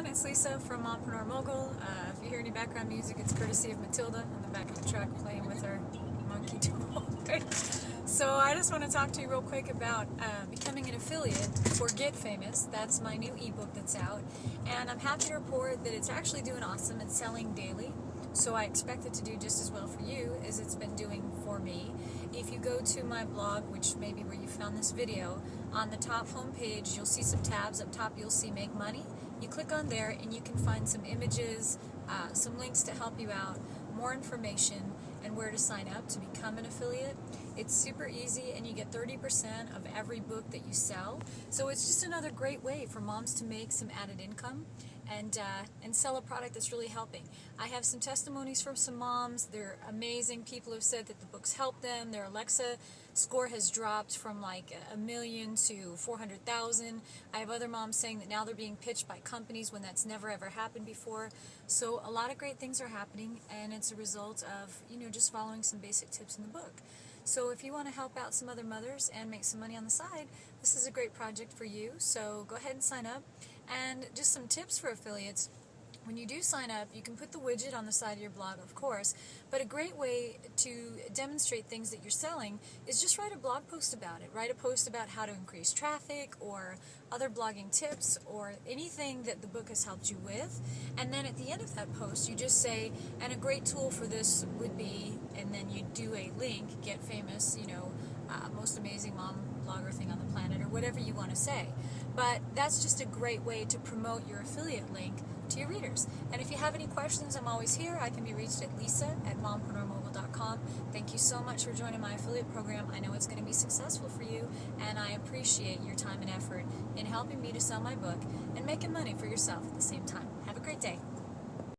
it's Lisa from Mompreneur Mogul. If you hear any background music, it's courtesy of Matilda in the back of the truck playing with her monkey toy. So I just want to talk to you real quick about becoming an affiliate for Get Famous. That's my new ebook that's out, and I'm happy to report that it's actually doing awesome. It's selling daily, so I expect it to do just as well for you as it's been doing for me. If you go to my blog, which may be where you found this video, on the top homepage you'll see some tabs. Up top you'll see Make Money. You click on there and you can find some images, some links to help you out, more information, and where to sign up to become an affiliate. It's super easy, and you get 30% of every book that you sell. So it's just another great way for moms to make some added income and sell a product that's really helping. I have some testimonies from some moms. They're amazing. People have said that the books help them. Their Alexa score has dropped from like 1 million to 400,000. I have other moms saying that now they're being pitched by companies when that's never ever happened before. So a lot of great things are happening, and it's a result of, just following some basic tips in the book. So if you want to help out some other mothers and make some money on the side, this is a great project for you. So go ahead and sign up. And just some tips for affiliates. When you do sign up, you can put the widget on the side of your blog, of course, but a great way to demonstrate things that you're selling is just write a blog post about it. Write a post about how to increase traffic or other blogging tips or anything that the book has helped you with. And then at the end of that post, you just say, and a great tool for this would be, and then you do a link, Get Famous, most amazing mom blogger thing on the planet, or whatever you want to say. But that's just a great way to promote your affiliate link to your readers. And if you have any questions, I'm always here. I can be reached at lisa@mompreneurmogul.com. Thank you so much for joining my affiliate program. I know it's going to be successful for you, and I appreciate your time and effort in helping me to sell my book and making money for yourself at the same time. Have a great day.